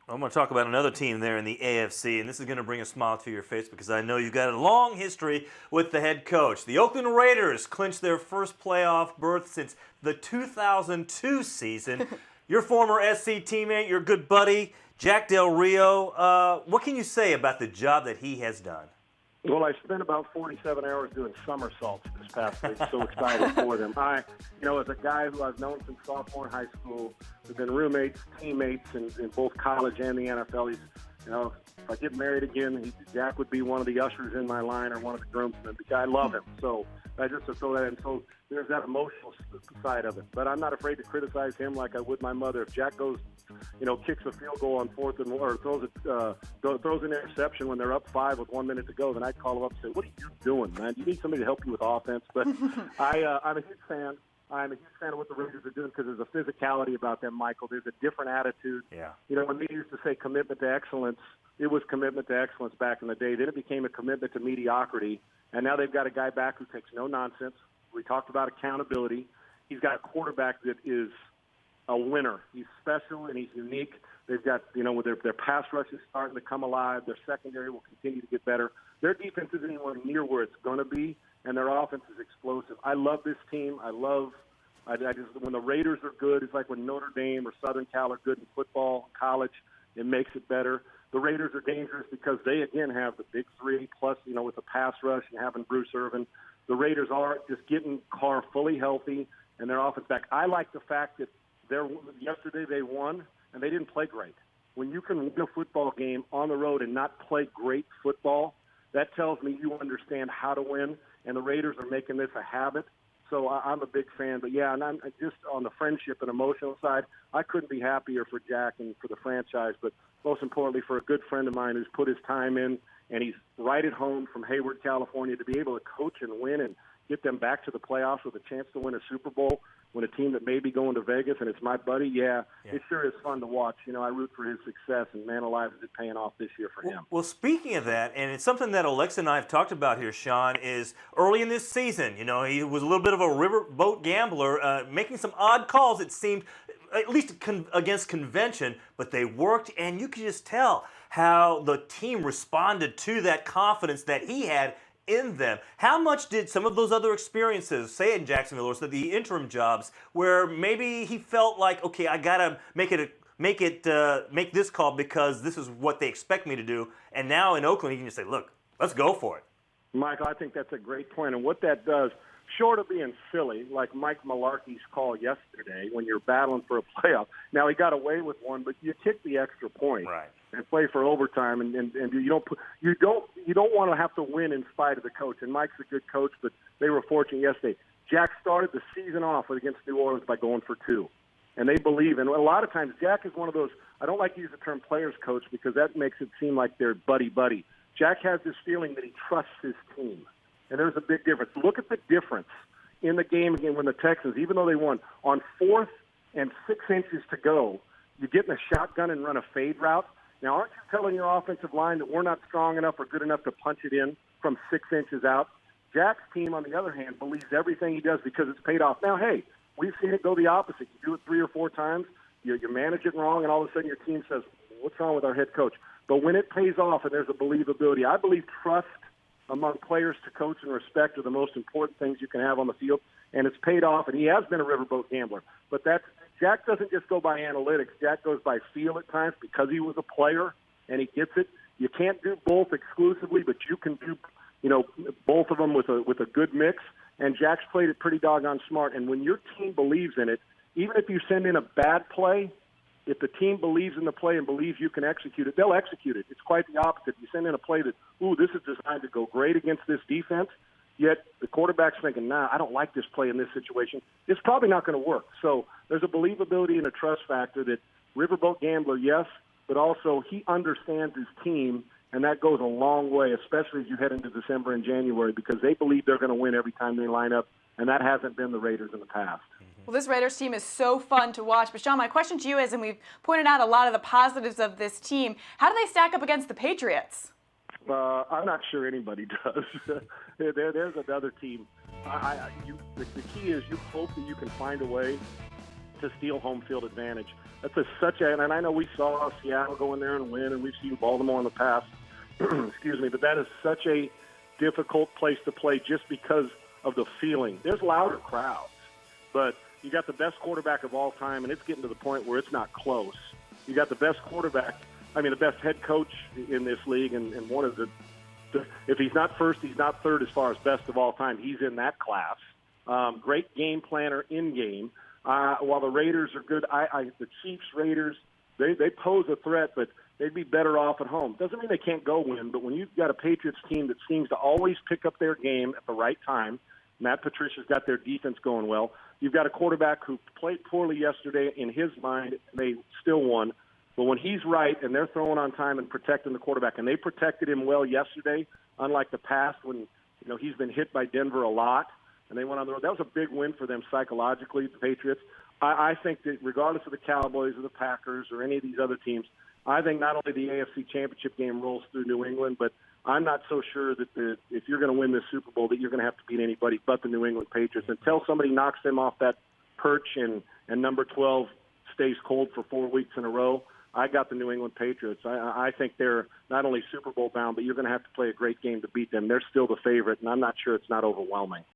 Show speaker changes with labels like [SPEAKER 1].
[SPEAKER 1] I'm going to talk about another team there in the AFC, and this is going to bring a smile to your face because I know you've got a long history with the head coach. The Oakland Raiders clinched their first playoff berth since the 2002 season. Your former SC teammate, your good buddy, Jack Del Rio, what can you say about the job that he has done?
[SPEAKER 2] Well, I spent about 47 hours doing somersaults this past week. So excited for them. As a guy who I've known since sophomore in high school, we've been roommates, teammates in both college and the NFL. If I get married again, Jack would be one of the ushers in my line or one of the groomsmen. I love him. So I just to throw that in. So there's that emotional side of it. But I'm not afraid to criticize him like I would my mother. If Jack goes, kicks a field goal on 4th and 1 or throws an interception when they're up 5 with 1 minute to go, then I'd call him up and say, "What are you doing, man? Do you need somebody to help you with offense?" But I'm a huge fan. I'm a huge fan of what the Raiders are doing because there's a physicality about them, Michael. There's a different attitude.
[SPEAKER 1] Yeah.
[SPEAKER 2] When they used to say commitment to excellence, it was commitment to excellence back in the day. Then it became a commitment to mediocrity. And now they've got a guy back who takes no nonsense. We talked about accountability. He's got a quarterback that is a winner. He's special and he's unique. They've got, with their pass rush is starting to come alive. Their secondary will continue to get better. Their defense isn't anywhere near where it's going to be, and their offense is explosive. I love this team. I just when the Raiders are good, it's like when Notre Dame or Southern Cal are good in football, college, it makes it better. The Raiders are dangerous because they, again, have the big three, plus, with the pass rush and having Bruce Irvin. The Raiders are just getting Carr fully healthy and their offense back. I like the fact that yesterday they won, and they didn't play great. When you can win a football game on the road and not play great football, that tells me you understand how to win, and the Raiders are making this a habit. So I'm a big fan. But, yeah, and I'm just on the friendship and emotional side, I couldn't be happier for Jack and for the franchise, but most importantly for a good friend of mine who's put his time in, and he's right at home from Hayward, California, to be able to coach and win and get them back to the playoffs with a chance to win a Super Bowl when a team that may be going to Vegas, and it's my buddy, it sure is fun to watch. I root for his success, and man alive is it paying off this year for him.
[SPEAKER 1] Well, speaking of that, and it's something that Alexa and I have talked about here, Sean, is early in this season, he was a little bit of a riverboat gambler, making some odd calls, it seemed, at least against convention, but they worked, and you could just tell how the team responded to that confidence that he had in them. How much did some of those other experiences, say in Jacksonville or the interim jobs, where maybe he felt like, okay, I gotta make this call because this is what they expect me to do, and now in Oakland he can just say, look, let's go for it.
[SPEAKER 2] Michael, I think that's a great point, and what that does, short of being silly, like Mike Mularkey's call yesterday when you're battling for a playoff. Now he got away with one, but you kick the extra point.
[SPEAKER 1] Right.
[SPEAKER 2] And play for overtime, and you don't want to have to win in spite of the coach. And Mike's a good coach, but they were fortunate yesterday. Jack started the season off against New Orleans by going for 2, and they believe. And a lot of times, Jack is one of those. I don't like to use the term players coach because that makes it seem like they're buddy. Jack has this feeling that he trusts his team, and there's a big difference. Look at the difference in the game again when the Texans, even though they won on 4th and 6 inches to go, you get in a shotgun and run a fade route. Now, aren't you telling your offensive line that we're not strong enough or good enough to punch it in from 6 inches out? Jack's team, on the other hand, believes everything he does because it's paid off. Now, hey, we've seen it go the opposite. You do it 3 or 4 times, you manage it wrong, and all of a sudden your team says, what's wrong with our head coach? But when it pays off and there's a believability, I believe trust among players to coach and respect are the most important things you can have on the field, and it's paid off, and he has been a riverboat gambler. But Jack doesn't just go by analytics. Jack goes by feel at times because he was a player and he gets it. You can't do both exclusively, but you can do, both of them with a good mix. And Jack's played it pretty doggone smart. And when your team believes in it, even if you send in a bad play, if the team believes in the play and believes you can execute it, they'll execute it. It's quite the opposite. You send in a play that, this is designed to go great against this defense, yet the quarterback's thinking, I don't like this play in this situation. It's probably not going to work. So there's a believability and a trust factor that riverboat gambler, yes, but also he understands his team, and that goes a long way, especially as you head into December and January, because they believe they're going to win every time they line up, and that hasn't been the Raiders in the past.
[SPEAKER 3] Well, this Raiders team is so fun to watch. But, Sean, my question to you is, and we've pointed out a lot of the positives of this team, how do they stack up against the Patriots?
[SPEAKER 2] I'm not sure anybody does. There's another team. The key is you hope that you can find a way to steal home field advantage. and I know we saw Seattle go in there and win, and we've seen Baltimore in the past. Excuse me, but that is such a difficult place to play just because of the feeling. There's louder crowds, but you got the best quarterback of all time, and it's getting to the point where it's not close. You got the best the best head coach in this league, and one of the if he's not first, he's not third as far as best of all time. He's in that class. Great game planner in game. While the Raiders are good, the Chiefs, Raiders, they pose a threat, but they'd be better off at home. Doesn't mean they can't go win, but when you've got a Patriots team that seems to always pick up their game at the right time, Matt Patricia's got their defense going well. You've got a quarterback who played poorly yesterday. In his mind, they still won. But when he's right and they're throwing on time and protecting the quarterback, and they protected him well yesterday, unlike the past when he's been hit by Denver a lot, and they went on the road. That was a big win for them psychologically, the Patriots. I think that regardless of the Cowboys or the Packers or any of these other teams, I think not only the AFC Championship game rolls through New England, but I'm not so sure that if you're going to win this Super Bowl that you're going to have to beat anybody but the New England Patriots. Until somebody knocks them off that perch and number 12 stays cold for 4 weeks in a row, I got the New England Patriots. I think they're not only Super Bowl bound, but you're going to have to play a great game to beat them. They're still the favorite, and I'm not sure it's not overwhelming.